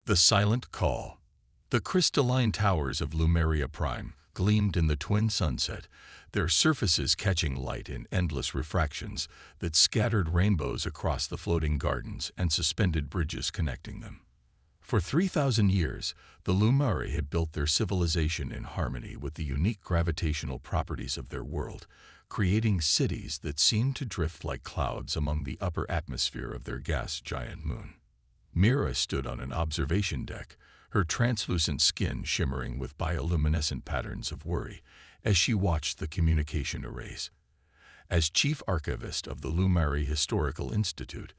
The silent call. The crystalline towers of Lumeria Prime gleamed in the twin sunset, their surfaces catching light in endless refractions that scattered rainbows across the floating gardens and suspended bridges connecting them. For 3,000 years, the Lumari had built their civilization in harmony with the unique gravitational properties of their world, creating cities that seemed to drift like clouds among the upper atmosphere of their gas giant moon. Mira stood on an observation deck, her translucent skin shimmering with bioluminescent patterns of worry as she watched the communication arrays. As chief archivist of the Lumari Historical Institute,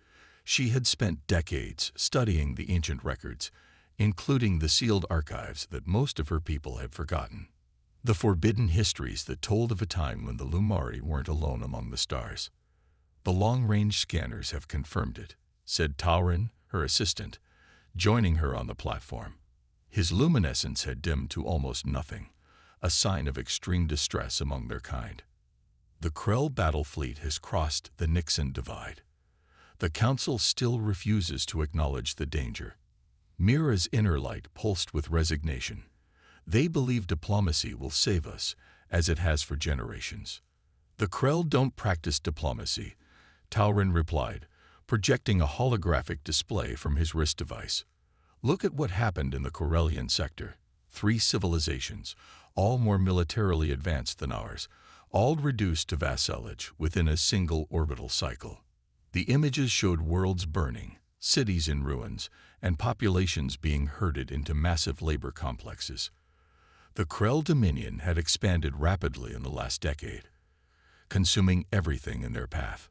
she had spent decades studying the ancient records, including the sealed archives that most of her people had forgotten. The forbidden histories that told of a time when the Lumari weren't alone among the stars. The long-range scanners have confirmed it, said Tauren, her assistant, joining her on the platform. His luminescence had dimmed to almost nothing, a sign of extreme distress among their kind. The Krell battle fleet has crossed the Nixon Divide. The Council still refuses to acknowledge the danger. Mira's inner light pulsed with resignation. They believe diplomacy will save us, as it has for generations. The Krell don't practice diplomacy, Tauren replied, projecting a holographic display from his wrist device. Look at what happened in the Corellian sector. 3 civilizations, all more militarily advanced than ours, all reduced to vassalage within a single orbital cycle. The images showed worlds burning, cities in ruins, and populations being herded into massive labor complexes. The Krell Dominion had expanded rapidly in the last decade, consuming everything in their path.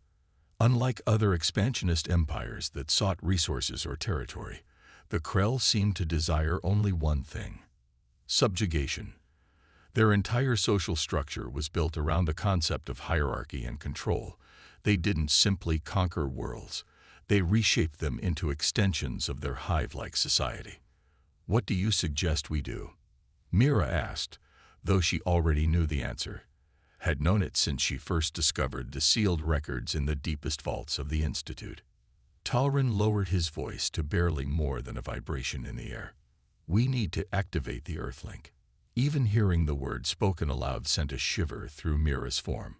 Unlike other expansionist empires that sought resources or territory, the Krell seemed to desire only one thing: subjugation. Their entire social structure was built around the concept of hierarchy and control. They didn't simply conquer worlds, they reshaped them into extensions of their hive-like society. What do you suggest we do? Mira asked, though she already knew the answer, had known it since she first discovered the sealed records in the deepest vaults of the Institute. Tauren lowered his voice to barely more than a vibration in the air. We need to activate the Earthlink. Even hearing the word spoken aloud sent a shiver through Mira's form.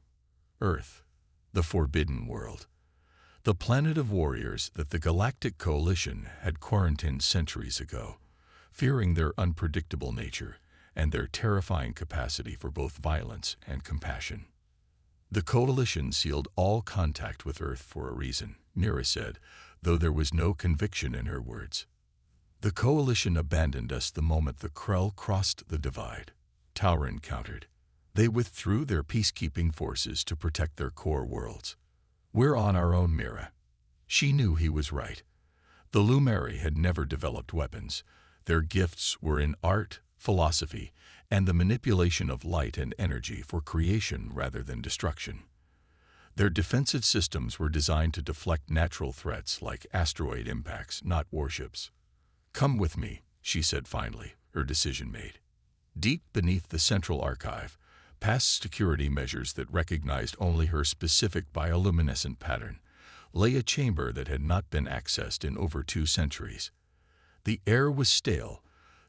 Earth, the forbidden world. The planet of warriors that the Galactic Coalition had quarantined centuries ago, fearing their unpredictable nature and their terrifying capacity for both violence and compassion. The Coalition sealed all contact with Earth for a reason, Mira said, though there was no conviction in her words. The Coalition abandoned us the moment the Krell crossed the divide, Tauren countered. They withdrew their peacekeeping forces to protect their core worlds. We're on our own, Mira. She knew he was right. The Lumari had never developed weapons. Their gifts were in art, philosophy, and the manipulation of light and energy for creation rather than destruction. Their defensive systems were designed to deflect natural threats like asteroid impacts, not warships. Come with me, she said finally, her decision made. Deep beneath the central archive, past security measures that recognized only her specific bioluminescent pattern, lay a chamber that had not been accessed in over 2 centuries. The air was stale,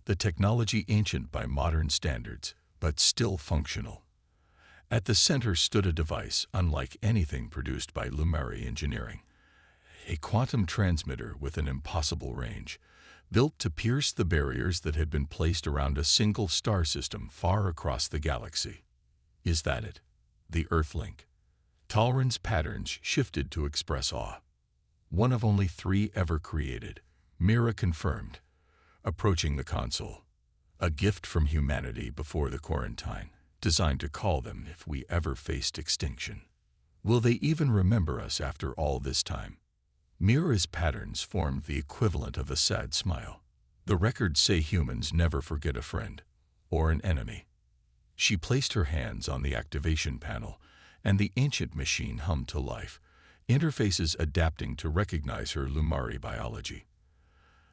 the technology ancient by modern standards, but still functional. At the center stood a device unlike anything produced by Lumari engineering, a quantum transmitter with an impossible range, built to pierce the barriers that had been placed around a single star system far across the galaxy. Is that it? The Earthlink. Tauren's patterns shifted to express awe. One of only 3 ever created, Mira confirmed, approaching the console. A gift from humanity before the quarantine, designed to call them if we ever faced extinction. Will they even remember us after all this time? Mira's patterns formed the equivalent of a sad smile. The records say humans never forget a friend or an enemy. She placed her hands on the activation panel, and the ancient machine hummed to life, interfaces adapting to recognize her Lumari biology.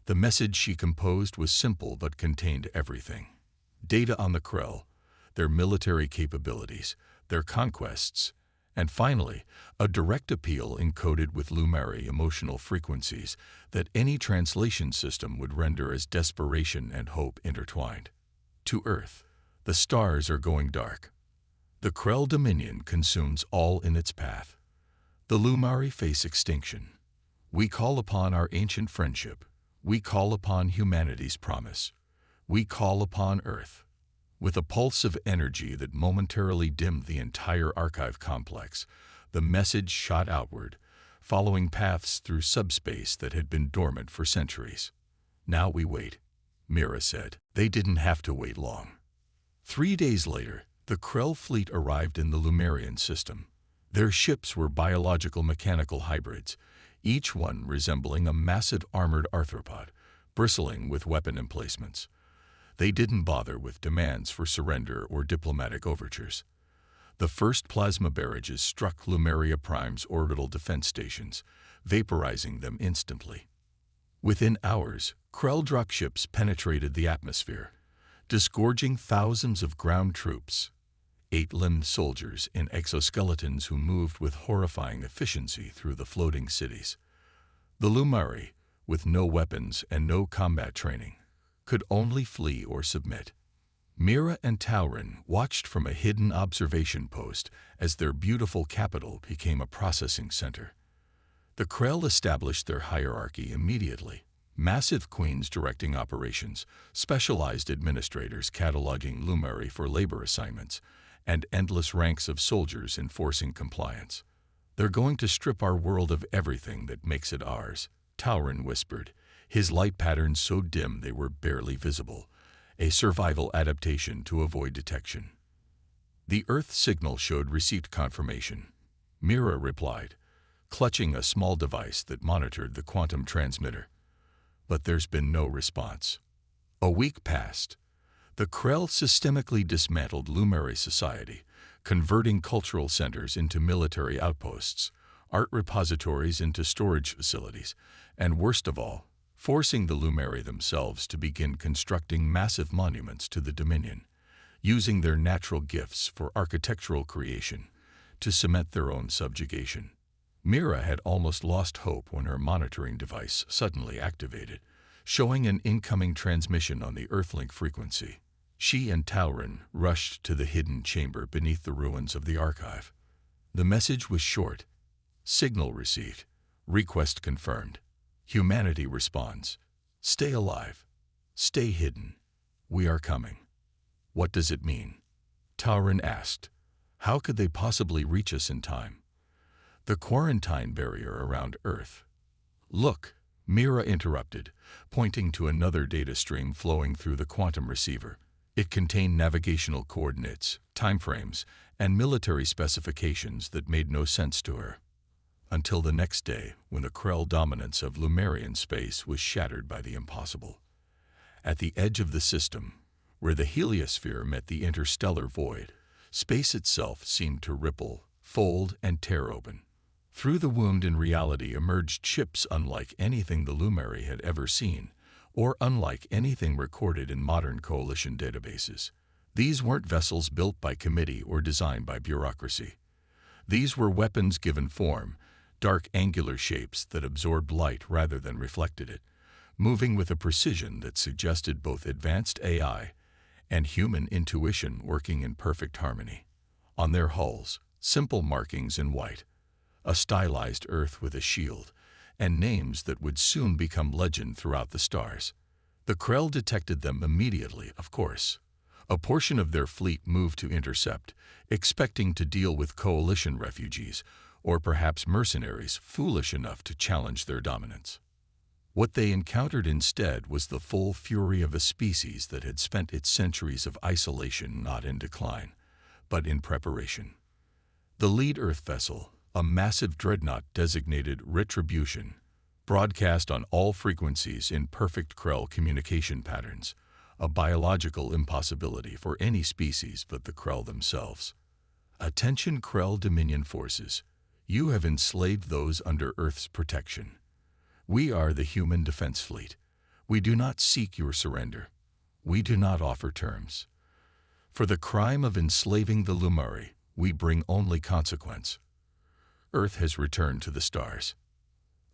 The message she composed was simple but contained everything. Data on the Krell, their military capabilities, their conquests, And finally, a direct appeal encoded with Lumari emotional frequencies that any translation system would render as desperation and hope intertwined. To Earth, the stars are going dark. The Krell Dominion consumes all in its path. The Lumari face extinction. We call upon our ancient friendship. We call upon humanity's promise. We call upon Earth. With a pulse of energy that momentarily dimmed the entire archive complex, the message shot outward, following paths through subspace that had been dormant for centuries. Now we wait, Mira said. They didn't have to wait long. 3 days later, the Krell fleet arrived in the Lumarian system. Their ships were biological mechanical hybrids, each one resembling a massive armored arthropod, bristling with weapon emplacements. They didn't bother with demands for surrender or diplomatic overtures. The first plasma barrages struck Lumeria Prime's orbital defense stations, vaporizing them instantly. Within hours, Krell dropships penetrated the atmosphere, disgorging thousands of ground troops, 8-limbed soldiers in exoskeletons who moved with horrifying efficiency through the floating cities. The Lumari, with no weapons and no combat training, could only flee or submit. Mira and Tauren watched from a hidden observation post as their beautiful capital became a processing center. The Krell established their hierarchy immediately. Massive queens directing operations, specialized administrators cataloging Lumari for labor assignments, and endless ranks of soldiers enforcing compliance. They're going to strip our world of everything that makes it ours, Tauren whispered, his light patterns so dim they were barely visible, a survival adaptation to avoid detection. The Earth signal showed receipt confirmation. Mira replied, clutching a small device that monitored the quantum transmitter. But there's been no response. A week passed. The Krell systemically dismantled Lumari society, converting cultural centers into military outposts, art repositories into storage facilities, and worst of all, forcing the Lumari themselves to begin constructing massive monuments to the Dominion, using their natural gifts for architectural creation to cement their own subjugation. Mira had almost lost hope when her monitoring device suddenly activated, showing an incoming transmission on the Earthlink frequency. She and Tauren rushed to the hidden chamber beneath the ruins of the archive. The message was short. Signal received. Request confirmed. Humanity responds. Stay alive. Stay hidden. We are coming. What does it mean? Tauren asked. How could they possibly reach us in time? The quarantine barrier around Earth. Look, Mira interrupted, pointing to another data stream flowing through the quantum receiver. It contained navigational coordinates, timeframes, and military specifications that made no sense to her. Until the next day, when the Krell dominance of Lumarian space was shattered by the impossible. At the edge of the system, where the heliosphere met the interstellar void, space itself seemed to ripple, fold, and tear open. Through the wound in reality emerged ships unlike anything the Lumari had ever seen, or unlike anything recorded in modern coalition databases. These weren't vessels built by committee or designed by bureaucracy. These were weapons given form, dark angular shapes that absorbed light rather than reflected it, moving with a precision that suggested both advanced AI and human intuition working in perfect harmony. On their hulls, simple markings in white, a stylized Earth with a shield, and names that would soon become legend throughout the stars. The Krell detected them immediately, of course. A portion of their fleet moved to intercept, expecting to deal with coalition refugees, or perhaps mercenaries foolish enough to challenge their dominance. What they encountered instead was the full fury of a species that had spent its centuries of isolation not in decline, but in preparation. The lead Earth vessel, a massive dreadnought designated Retribution, broadcast on all frequencies in perfect Krell communication patterns, a biological impossibility for any species but the Krell themselves. Attention Krell Dominion forces. You have enslaved those under Earth's protection. We are the Human Defense Fleet. We do not seek your surrender. We do not offer terms. For the crime of enslaving the Lumari, we bring only consequence. Earth has returned to the stars.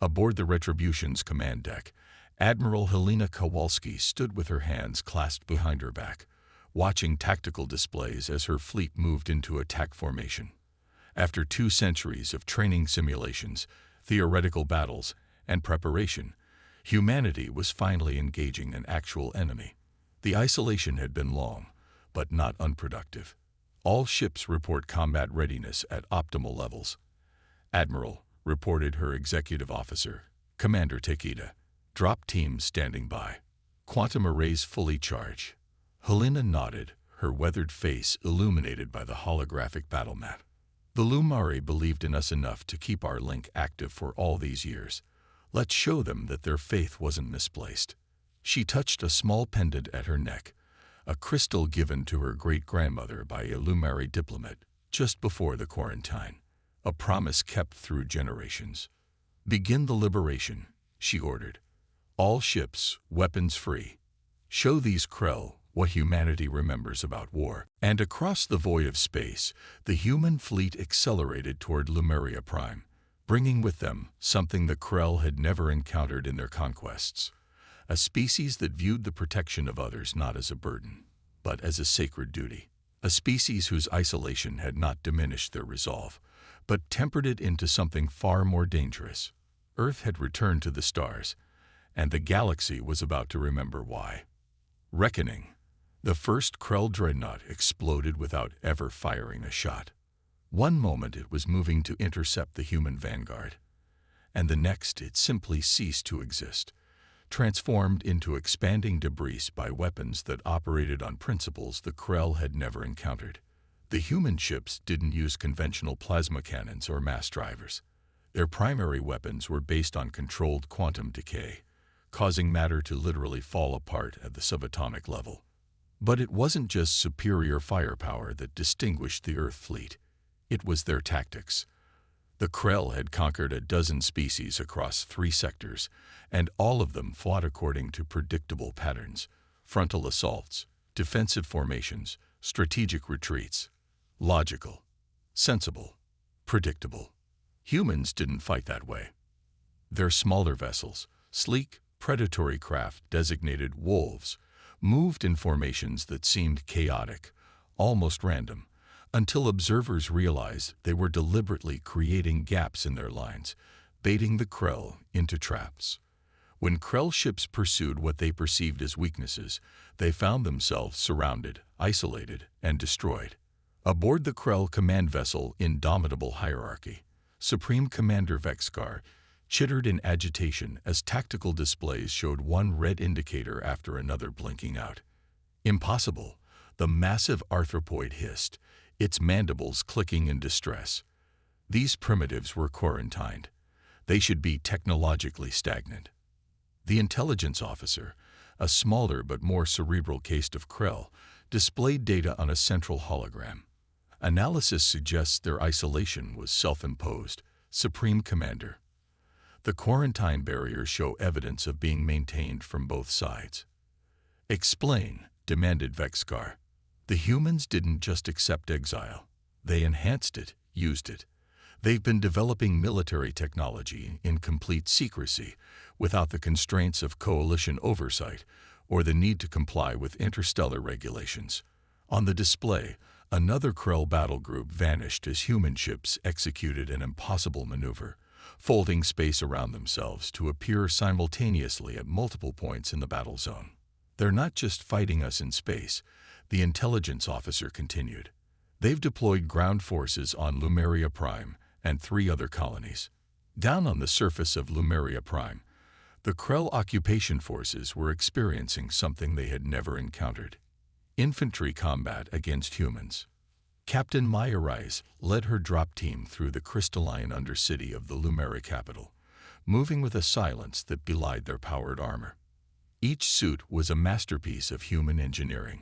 Aboard the Retribution's command deck, Admiral Helena Kowalski stood with her hands clasped behind her back, watching tactical displays as her fleet moved into attack formation. After 2 centuries of training simulations, theoretical battles, and preparation, humanity was finally engaging an actual enemy. The isolation had been long, but not unproductive. All ships report combat readiness at optimal levels. Admiral, reported her executive officer, Commander Takeda. Drop teams standing by. Quantum arrays fully charged. Helena nodded, her weathered face illuminated by the holographic battle map. The Lumari believed in us enough to keep our link active for all these years. Let's show them that their faith wasn't misplaced. She touched a small pendant at her neck, a crystal given to her great-grandmother by a Lumari diplomat just before the quarantine, a promise kept through generations. Begin the liberation, she ordered. All ships, weapons free. Show these Krell what humanity remembers about war. And across the void of space, the human fleet accelerated toward Lumeria Prime, bringing with them something the Krell had never encountered in their conquests. A species that viewed the protection of others not as a burden, but as a sacred duty. A species whose isolation had not diminished their resolve, but tempered it into something far more dangerous. Earth had returned to the stars, and the galaxy was about to remember why. Reckoning. The first Krell dreadnought exploded without ever firing a shot. One moment it was moving to intercept the human vanguard, and the next it simply ceased to exist, transformed into expanding debris by weapons that operated on principles the Krell had never encountered. The human ships didn't use conventional plasma cannons or mass drivers. Their primary weapons were based on controlled quantum decay, causing matter to literally fall apart at the subatomic level. But it wasn't just superior firepower that distinguished the Earth fleet. It was their tactics. The Krell had conquered a dozen species across 3 sectors, and all of them fought according to predictable patterns: frontal assaults, defensive formations, strategic retreats. Logical, sensible, predictable. Humans didn't fight that way. Their smaller vessels, sleek, predatory craft designated wolves, moved in formations that seemed chaotic, almost random, until observers realized they were deliberately creating gaps in their lines, baiting the Krell into traps. When Krell ships pursued what they perceived as weaknesses, they found themselves surrounded, isolated, and destroyed. Aboard the Krell command vessel Indomitable Hierarchy, Supreme Commander Vexkar chittered in agitation as tactical displays showed one red indicator after another blinking out. Impossible, the massive arthropoid hissed, its mandibles clicking in distress. These primitives were quarantined. They should be technologically stagnant. The intelligence officer, a smaller but more cerebral caste of Krell, displayed data on a central hologram. Analysis suggests their isolation was self-imposed. Supreme Commander. The quarantine barriers show evidence of being maintained from both sides. Explain, demanded Vexkar. The humans didn't just accept exile. They enhanced it, used it. They've been developing military technology in complete secrecy, without the constraints of coalition oversight or the need to comply with interstellar regulations. On the display, another Krell battle group vanished as human ships executed an impossible maneuver, folding space around themselves to appear simultaneously at multiple points in the battle zone. They're not just fighting us in space, the intelligence officer continued. They've deployed ground forces on Lumeria Prime and 3 other colonies. Down on the surface of Lumeria Prime, the Krell occupation forces were experiencing something they had never encountered: infantry combat against humans. Captain Maya Rice led her drop team through the crystalline undercity of the Lumeri capital, moving with a silence that belied their powered armor. Each suit was a masterpiece of human engineering: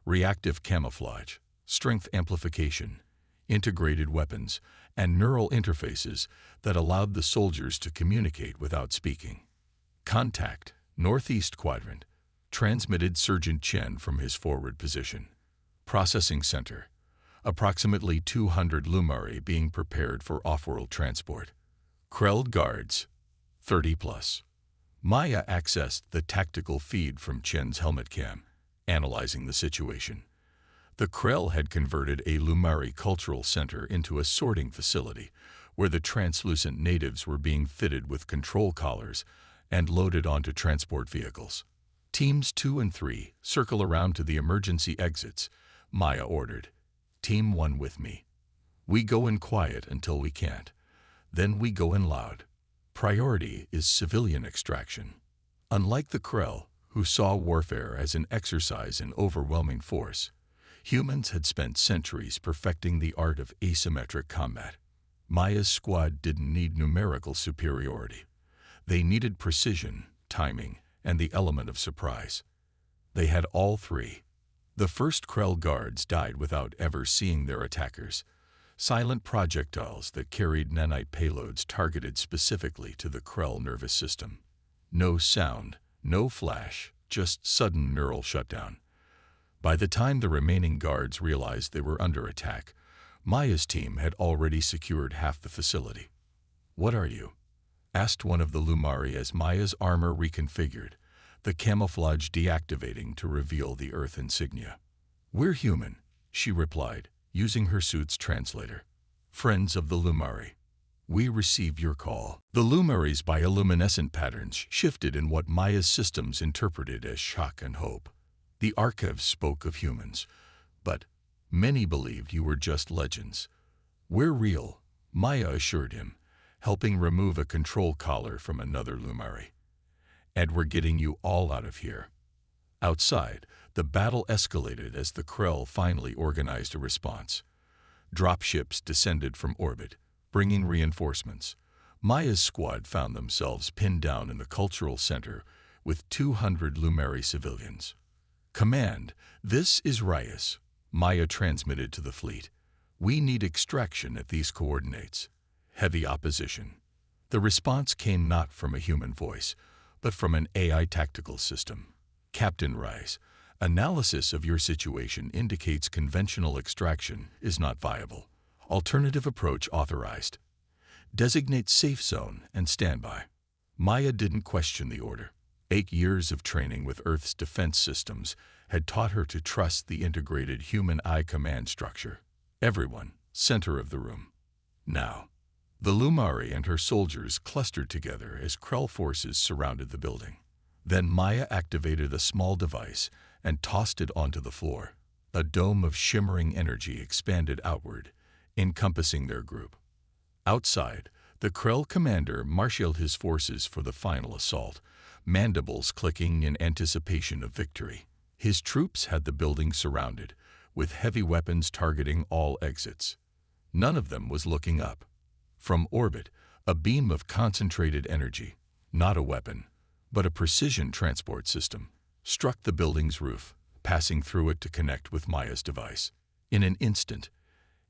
reactive camouflage, strength amplification, integrated weapons, and neural interfaces that allowed the soldiers to communicate without speaking. Contact, northeast quadrant, transmitted Sergeant Chen from his forward position. Processing center. approximately 200 Lumari being prepared for off-world transport. Krell guards, 30 plus. Maya accessed the tactical feed from Chen's helmet cam, analyzing the situation. The Krell had converted a Lumari cultural center into a sorting facility where the translucent natives were being fitted with control collars and loaded onto transport vehicles. Teams 2 and 3 circle around to the emergency exits, Maya ordered. Team 1 with me. We go in quiet until we can't. Then we go in loud. Priority is civilian extraction. Unlike the Krell, who saw warfare as an exercise in overwhelming force, humans had spent centuries perfecting the art of asymmetric combat. Maya's squad didn't need numerical superiority. They needed precision, timing, and the element of surprise. They had all three. The first Krell guards died without ever seeing their attackers. Silent projectiles that carried nanite payloads targeted specifically to the Krell nervous system. No sound, no flash, just sudden neural shutdown. By the time the remaining guards realized they were under attack, Maya's team had already secured half the facility. "What are you?" asked one of the Lumari as Maya's armor reconfigured, the camouflage deactivating to reveal the Earth insignia. "We're human," she replied, using her suit's translator. "Friends of the Lumari. We receive your call." The Lumari's bioluminescent patterns shifted in what Maya's systems interpreted as shock and hope. The archives spoke of humans, but many believed you were just legends. "We're real," Maya assured him, helping remove a control collar from another Lumari. "And we're getting you all out of here." Outside, the battle escalated as the Krell finally organized a response. Dropships descended from orbit, bringing reinforcements. Maya's squad found themselves pinned down in the cultural center with 200 Lumari civilians. "Command, this is Reyes," Maya transmitted to the fleet. "We need extraction at these coordinates." Heavy opposition. The response came not from a human voice, but from an AI tactical system. "Captain Reyes, analysis of your situation indicates conventional extraction is not viable. Alternative approach authorized. Designate safe zone and standby." Maya didn't question the order. 8 years of training with Earth's defense systems had taught her to trust the integrated human-eye command structure. Everyone, center of the room. Now, the Lumari and her soldiers clustered together as Krell forces surrounded the building. Then Maya activated a small device and tossed it onto the floor. A dome of shimmering energy expanded outward, encompassing their group. Outside, the Krell commander marshaled his forces for the final assault, mandibles clicking in anticipation of victory. His troops had the building surrounded, with heavy weapons targeting all exits. None of them was looking up. From orbit, a beam of concentrated energy, not a weapon, but a precision transport system, struck the building's roof, passing through it to connect with Maya's device. In an instant,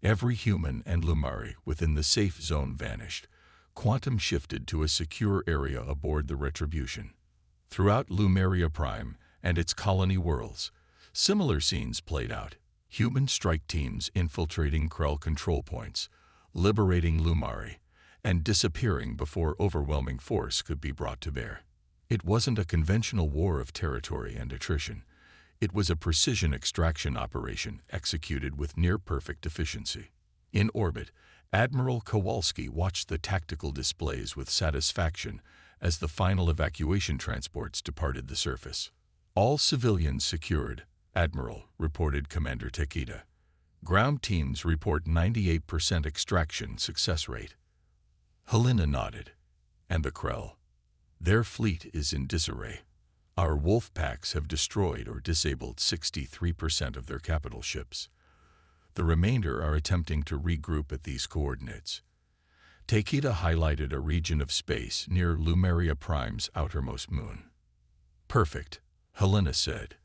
every human and Lumari within the safe zone vanished. Quantum shifted to a secure area aboard the Retribution. Throughout Lumeria Prime and its colony worlds, similar scenes played out. Human strike teams infiltrating Krell control points, liberating Lumari, and disappearing before overwhelming force could be brought to bear. It wasn't a conventional war of territory and attrition. It was a precision extraction operation executed with near-perfect efficiency. In orbit, Admiral Kowalski watched the tactical displays with satisfaction as the final evacuation transports departed the surface. "All civilians secured," Admiral, reported Commander Takeda. "Ground teams report 98% extraction success rate." Helena nodded. "And the Krell? Their fleet is in disarray. Our wolf packs have destroyed or disabled 63% of their capital ships. The remainder are attempting to regroup at these coordinates." Takeda highlighted a region of space near Lumeria Prime's outermost moon. "Perfect," Helena said.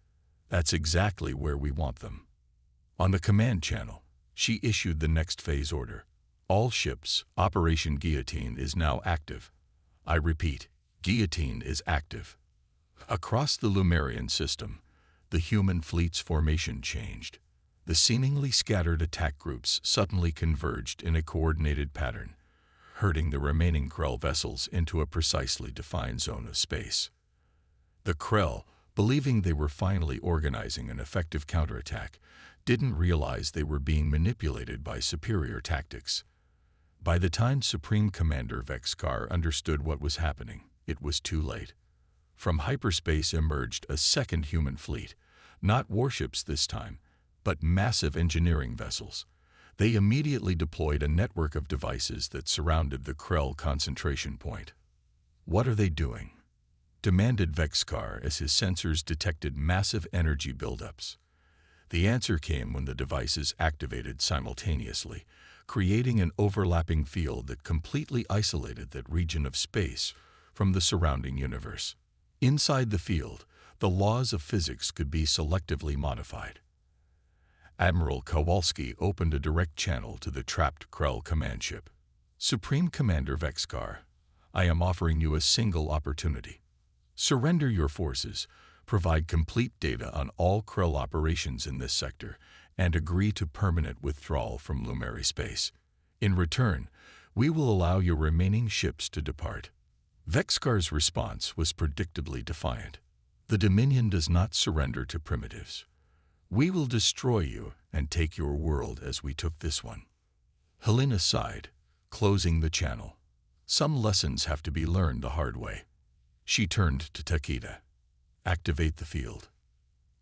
"That's exactly where we want them." On the command channel, she issued the next phase order. "All ships, Operation Guillotine is now active. I repeat, Guillotine is active." Across the Lumerian system, the human fleet's formation changed. The seemingly scattered attack groups suddenly converged in a coordinated pattern, herding the remaining Krell vessels into a precisely defined zone of space. The Krell, believing they were finally organizing an effective counterattack, didn't realize they were being manipulated by superior tactics. By the time Supreme Commander Vexkar understood what was happening, it was too late. From hyperspace emerged a second human fleet, not warships this time, but massive engineering vessels. They immediately deployed a network of devices that surrounded the Krell concentration point. "What are they doing?" demanded Vexkar as his sensors detected massive energy buildups. The answer came when the devices activated simultaneously, creating an overlapping field that completely isolated that region of space from the surrounding universe. Inside the field, the laws of physics could be selectively modified. Admiral Kowalski opened a direct channel to the trapped Krell command ship. "Supreme Commander Vexkar, I am offering you a single opportunity. Surrender your forces, provide complete data on all Krell operations in this sector, and agree to permanent withdrawal from Lumeri space. In return, we will allow your remaining ships to depart." Vexkar's response was predictably defiant. "The Dominion does not surrender to primitives. We will destroy you and take your world as we took this one." Helena sighed, closing the channel. Some lessons have to be learned the hard way. She turned to Takeda. "Activate the field."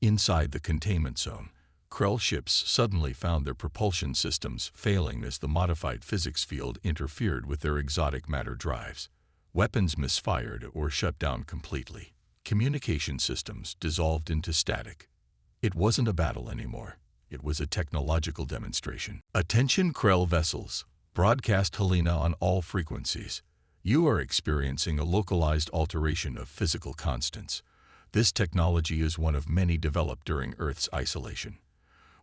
Inside the containment zone, Krell ships suddenly found their propulsion systems failing as the modified physics field interfered with their exotic matter drives. Weapons misfired or shut down completely. Communication systems dissolved into static. It wasn't a battle anymore. It was a technological demonstration. "Attention Krell vessels. Broadcast Helena on all frequencies. You are experiencing a localized alteration of physical constants. This technology is one of many developed during Earth's isolation.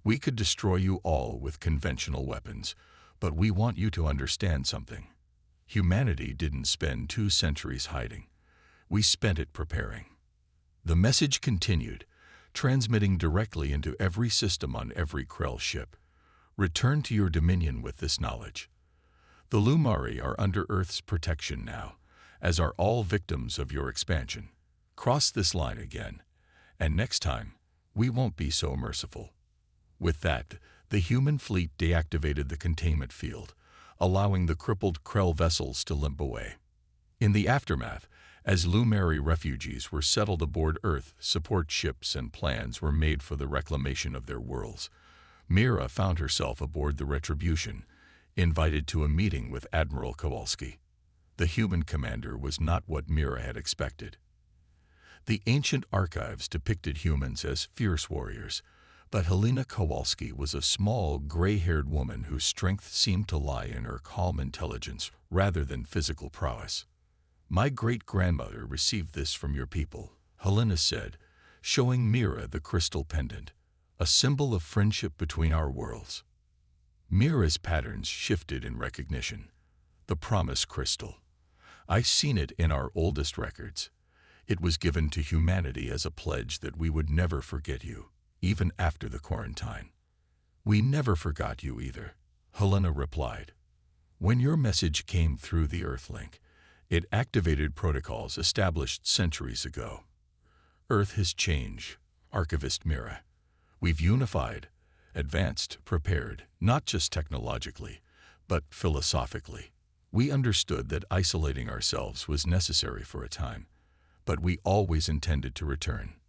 We could destroy you all with conventional weapons, but we want you to understand something. Humanity didn't spend 2 centuries hiding. We spent it preparing." The message continued, transmitting directly into every system on every Krell ship. "Return to your dominion with this knowledge. The Lumari are under Earth's protection now, as are all victims of your expansion. Cross this line again, and next time, we won't be so merciful." With that, the human fleet deactivated the containment field, allowing the crippled Krell vessels to limp away. In the aftermath, as Lumeri refugees were settled aboard Earth, support ships and plans were made for the reclamation of their worlds. Mira found herself aboard the Retribution, invited to a meeting with Admiral Kowalski. The human commander was not what Mira had expected. The ancient archives depicted humans as fierce warriors, but Helena Kowalski was a small, gray-haired woman whose strength seemed to lie in her calm intelligence rather than physical prowess. "My great-grandmother received this from your people," Helena said, showing Mira the crystal pendant, "a symbol of friendship between our worlds." Mira's patterns shifted in recognition. "The promise crystal. I've seen it in our oldest records. It was given to humanity as a pledge that we would never forget you, even after the quarantine." "We never forgot you either," Helena replied. "When your message came through the Earthlink, it activated protocols established centuries ago. Earth has changed, Archivist Mira. We've unified, advanced, prepared, not just technologically, but philosophically. We understood that isolating ourselves was necessary for a time, but we always intended to return."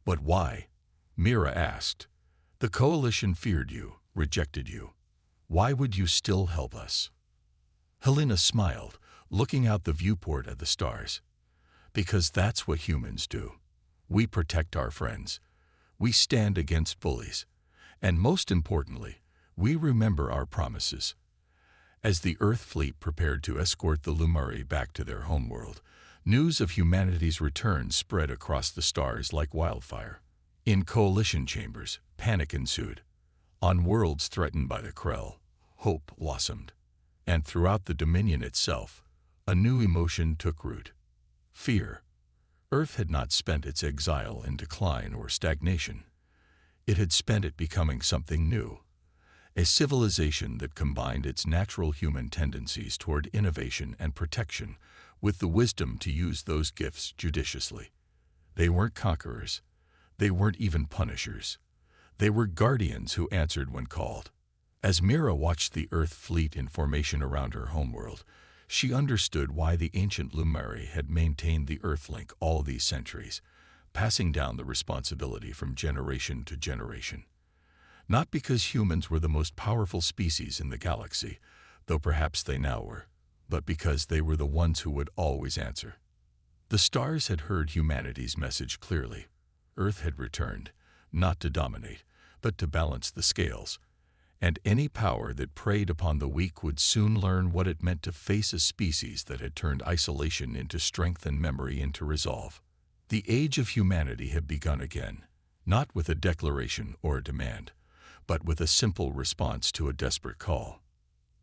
"But why?" Mira asked. "The Coalition feared you, rejected you. Why would you still help us?" Helena smiled, looking out the viewport at the stars. "Because that's what humans do. We protect our friends. We stand against bullies. And most importantly, we remember our promises." As the Earth fleet prepared to escort the Lumari back to their homeworld, news of humanity's return spread across the stars like wildfire. In coalition chambers, panic ensued. On worlds threatened by the Krell, hope blossomed. And throughout the Dominion itself, a new emotion took root: fear. Earth had not spent its exile in decline or stagnation. It had spent it becoming something new, a civilization that combined its natural human tendencies toward innovation and protection with the wisdom to use those gifts judiciously. They weren't conquerors. They weren't even punishers. They were guardians who answered when called. As Mira watched the Earth fleet in formation around her homeworld, she understood why the ancient Lumeri had maintained the Earthlink all these centuries, passing down the responsibility from generation to generation. Not because humans were the most powerful species in the galaxy, though perhaps they now were, but because they were the ones who would always answer. The stars had heard humanity's message clearly. Earth had returned, not to dominate, but to balance the scales, and any power that preyed upon the weak would soon learn what it meant to face a species that had turned isolation into strength and memory into resolve. The age of humanity had begun again, not with a declaration or a demand, but with a simple response to a desperate call.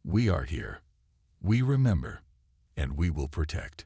We are here. We remember, and we will protect.